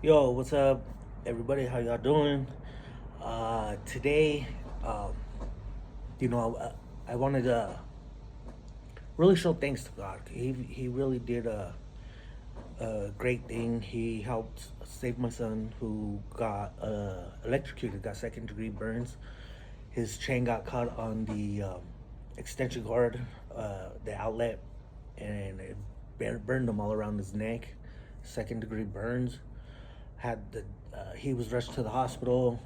Yo, what's up, everybody? How y'all doing? Today, um, I wanted to really show thanks to God. He really did a great thing. He helped save my son who got electrocuted, got second degree burns. His chain got caught on the extension cord, the outlet, and it burned him all around his neck. Second degree burns. He was rushed to the hospital.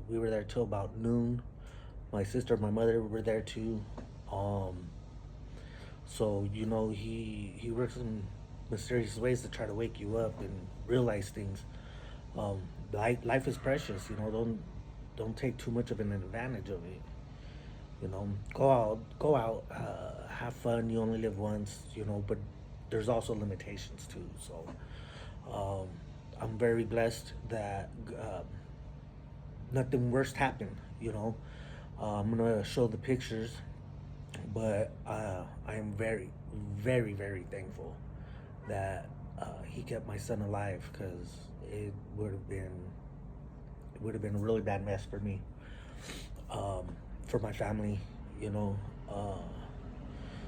We were there till about noon. My sister, my mother were there too. Um, so he works in mysterious ways to try to wake you up and realize things. Life is precious. Don't take too much of an advantage of it. Go out, have fun. You only live once. But there's also limitations too. So um, I'm very blessed that nothing worse happened. I'm gonna show the pictures, but I am very, very, very thankful that he kept my son alive because it would have been it would have been a really bad mess for me, um, for my family. You know.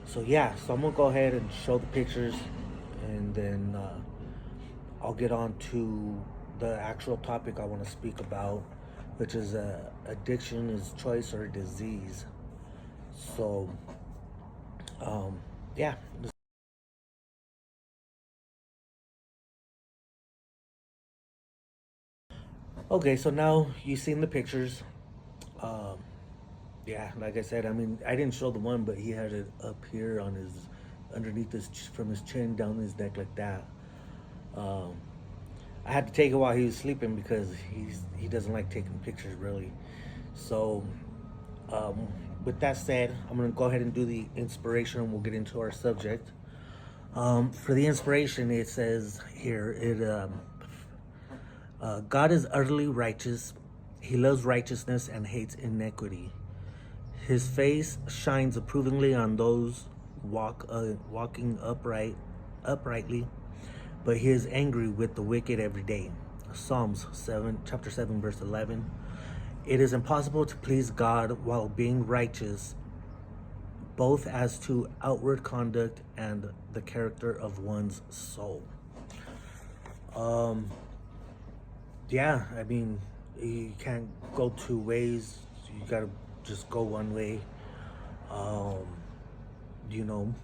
So yeah, so I'm gonna go ahead and show the pictures, and then I'll get on to the actual topic I want to speak about, which is addiction is choice or disease. So, um, yeah. Okay, so now you've seen the pictures. Um, yeah, like I said, I mean, I didn't show the one, but he had it up here on his, underneath his, from his chin down his neck like that. Um, I had to take it while he was sleeping because he doesn't like taking pictures really. So, um, with that said, I'm gonna go ahead and do the inspiration, and we'll get into our subject. For the inspiration, it says here, God is utterly righteous. He loves righteousness and hates iniquity. His face shines approvingly on those walking uprightly, but he is angry with the wicked every day. Psalms 7, chapter 7, verse 11. It is impossible to please God while being righteous, both as to outward conduct and the character of one's soul. Um, yeah, I mean, you can't go two ways. You gotta just go one way. Um, you know,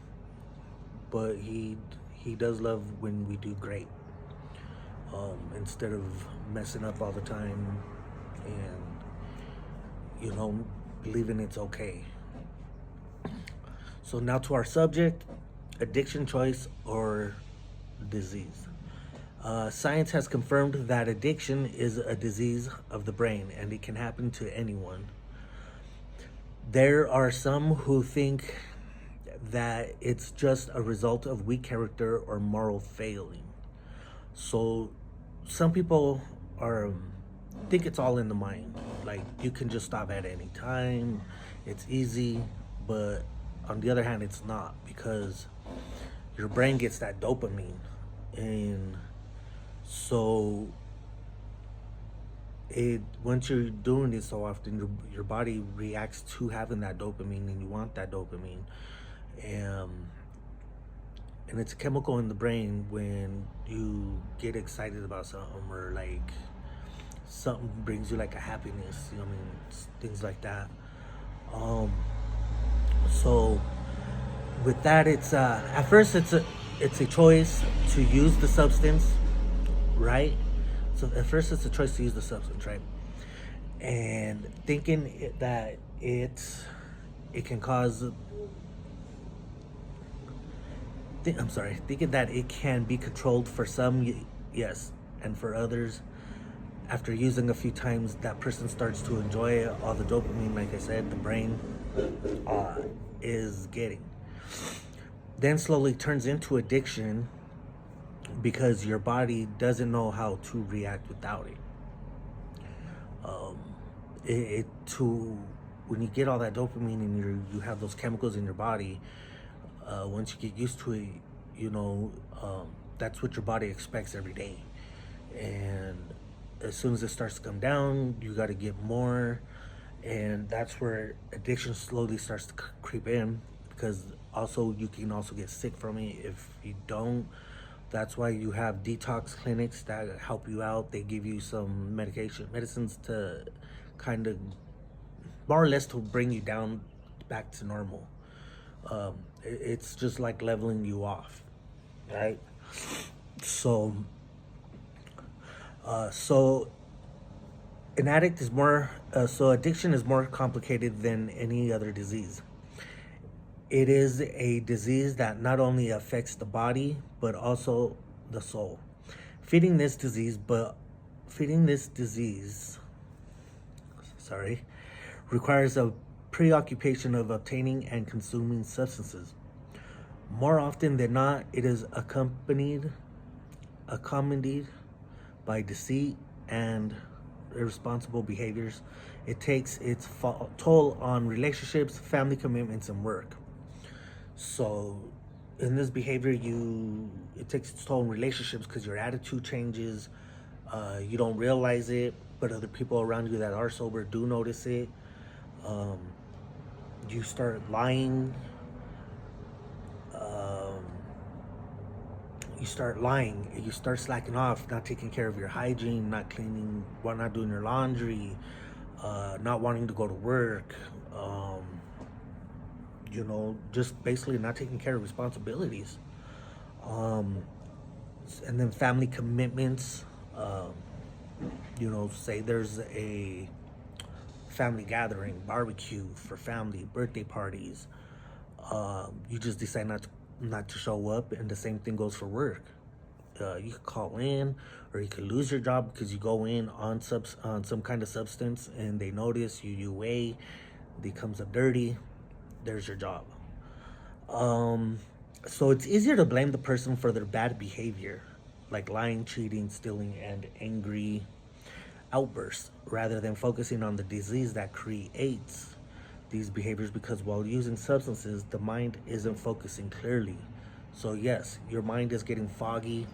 but he does love when we do great. Instead of messing up all the time and believing it's okay. So now to our subject: addiction, choice, or disease. Science has confirmed that addiction is a disease of the brain and it can happen to anyone. There are some who think that it's just a result of weak character or moral failing. So some people are think it's all in the mind. Like you can just stop at any time. It's easy, but on the other hand it's not because your brain gets that dopamine, and so it once you're doing it so often, your body reacts to having that dopamine, and you want that dopamine. um, and it's a chemical in the brain when you get excited about something, or like something brings you like a happiness, I mean, things like that. um, so with that, it's at first it's a choice to use the substance, right? So at first it's a choice to use the substance, right? And thinking that it can cause, I'm sorry, thinking that it can be controlled for some, yes, and for others, after using a few times, that person starts to enjoy all the dopamine, like I said, the brain uh, is getting. Then slowly turns into addiction because your body doesn't know how to react without it. Um, it to When you get all that dopamine and you have those chemicals in your body, once you get used to it, you know, that's what your body expects every day. And as soon as it starts to come down, you got to get more, and that's where addiction slowly starts to creep in, because also you can also get sick from it if you don't. That's why you have detox clinics that help you out. They give you some medicines to kind of more or less to bring you down back to normal. It's just like leveling you off, right? So, so an addict is more. So addiction is more complicated than any other disease. It is a disease that not only affects the body but also the soul. Feeding this disease, sorry, requires a preoccupation of obtaining and consuming substances. More often than not, it is accompanied by deceit and irresponsible behaviors. It takes its toll on relationships, family commitments, and work. So, in this behavior, it takes its toll on relationships because your attitude changes. You don't realize it, but other people around you that are sober do notice it. You start lying. You start slacking off, not taking care of your hygiene, not cleaning, not doing your laundry, not wanting to go to work, just basically not taking care of responsibilities. And then family commitments, say there's a family gathering, barbecue for family, birthday parties. You just decide not to show up, and the same thing goes for work. You could call in, or you could lose your job because you go in on some kind of substance, and they notice you weigh, it comes up dirty. There's your job. So it's easier to blame the person for their bad behavior, like lying, cheating, stealing, and angry outbursts, rather than focusing on the disease that creates these behaviors, because while using substances, the mind isn't focusing clearly. So yes, your mind is getting foggy.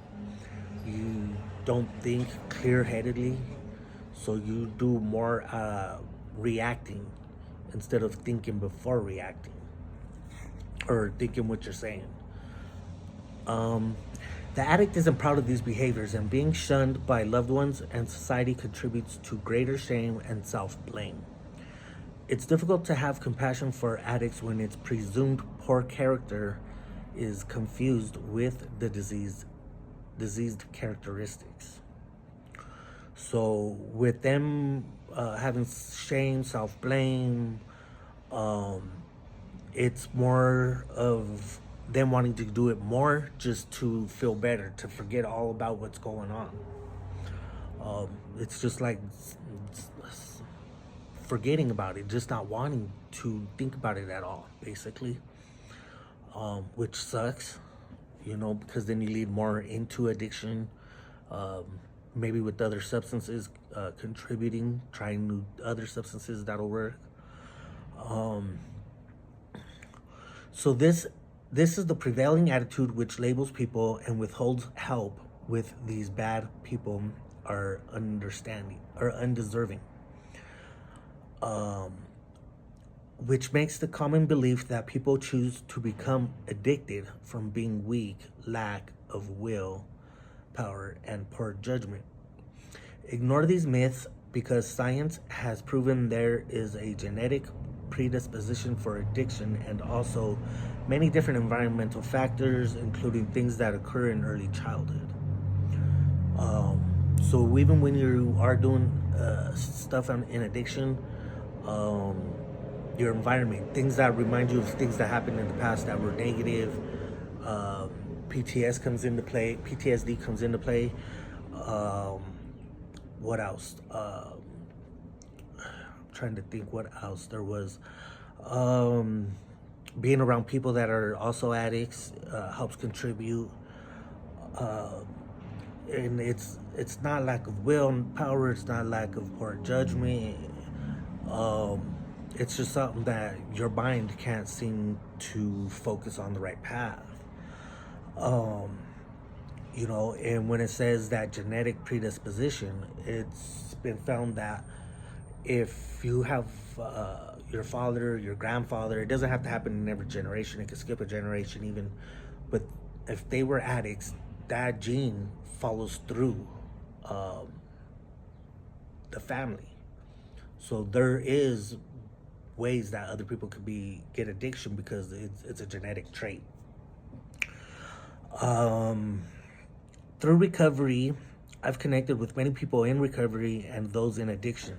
You don't think clear-headedly, so you do more reacting instead of thinking before reacting, or thinking what you're saying. The addict isn't proud of these behaviors, and being shunned by loved ones and society contributes to greater shame and self-blame. It's difficult to have compassion for addicts when its presumed poor character is confused with the diseased characteristics. So with them having shame, self-blame, it's more of them wanting to do it more just to feel better, to forget all about what's going on. It's just like forgetting about it, just not wanting to think about it at all, basically, which sucks, because then you lead more into addiction, maybe with other substances contributing, trying new other substances that'll work. So this is the prevailing attitude which labels people and withholds help with these bad people are understanding or undeserving. Which makes the common belief that people choose to become addicted from being weak, lack of will, power, and poor judgment. Ignore these myths because science has proven there is a genetic predisposition for addiction and also many different environmental factors, including things that occur in early childhood. So even when you are doing stuff in addiction, your environment, things that remind you of things that happened in the past that were negative, PTSD comes into play. What else? I'm trying to think what else there was. Being around people that are also addicts helps contribute. And it's not lack of will and power, it's not lack of poor judgment. It's just something that your mind can't seem to focus on the right path. And when it says that genetic predisposition, it's been found that if you have your father, your grandfather, it doesn't have to happen in every generation. It could skip a generation even. But if they were addicts, that gene follows through um, the family. So there is ways that other people could get addiction because it's a genetic trait. Um, Through recovery, I've connected with many people in recovery and those in addiction.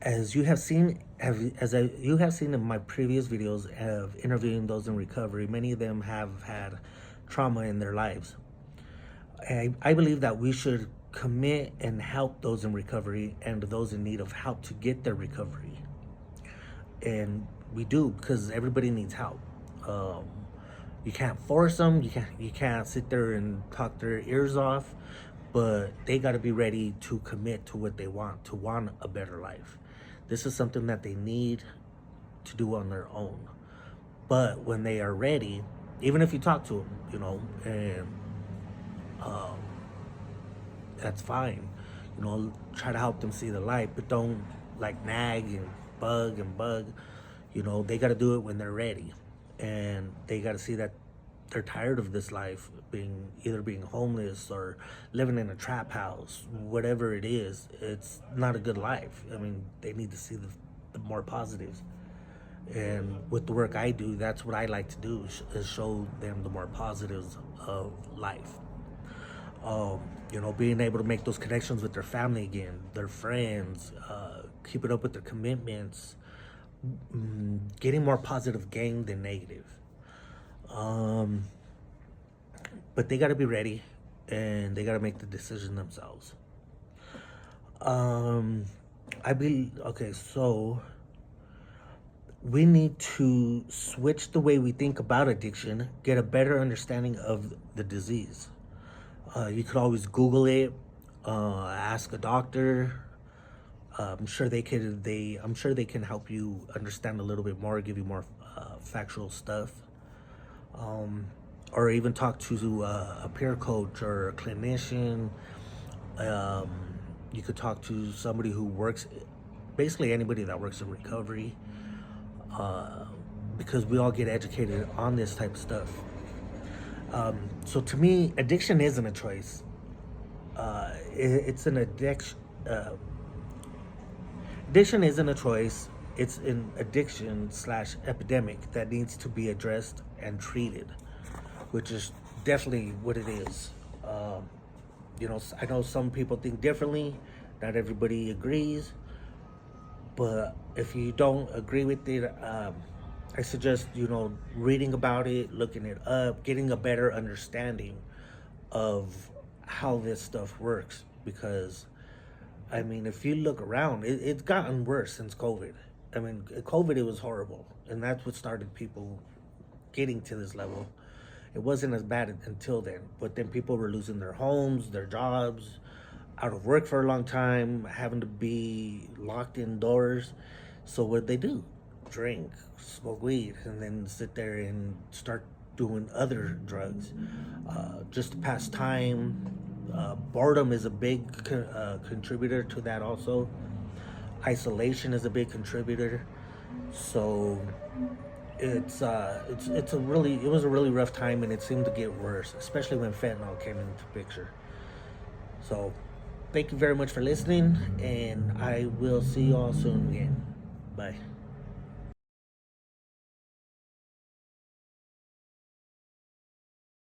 As you have seen, you have seen in my previous videos of interviewing those in recovery, many of them have had trauma in their lives. I believe that we should commit and help those in recovery and those in need of help to get their recovery. And we do, because everybody needs help. Um, you can't force them. You can't sit there and talk their ears off, but they got to be ready to commit to what they want, to want a better life. This is something that they need to do on their own. But when they are ready, even if you talk to them, and um, that's fine. Try to help them see the light, but don't like nag and bug. They got to do it when they're ready, and they got to see that they're tired of this life, being homeless or living in a trap house, whatever it is. It's not a good life. I mean, they need to see the more positives. And with the work I do, that's what I like to do, is show them the more positives of life. Being able to make those connections with their family again, their friends, keeping up with their commitments, getting more positive gain than negative. But they got to be ready, and they got to make the decision themselves. So we need to switch the way we think about addiction, get a better understanding of the disease. You could always Google it, ask a doctor. I'm sure they can help you understand a little bit more, give you more factual stuff, or even talk to a peer coach or a clinician. You could talk to somebody who works, basically anybody that works in recovery, because we all get educated on this type of stuff. So to me, addiction isn't a choice. It's an addiction. Addiction isn't a choice. It's an addiction/epidemic that needs to be addressed and treated, which is definitely what it is. I know some people think differently. Not everybody agrees. But if you don't agree with it, I suggest, reading about it, looking it up, getting a better understanding of how this stuff works. Because, I mean, if you look around, it's gotten worse since COVID. I mean, COVID, it was horrible. And that's what started people getting to this level. It wasn't as bad until then. But then people were losing their homes, their jobs, out of work for a long time, having to be locked indoors. So what'd they do? Drink, smoke weed, and then sit there and start doing other drugs just to pass time. Boredom is a big contributor to that also. Isolation is a big contributor. So it was a really rough time, and it seemed to get worse, especially when fentanyl came into the picture. So thank you very much for listening, and I will see you all soon again. Bye.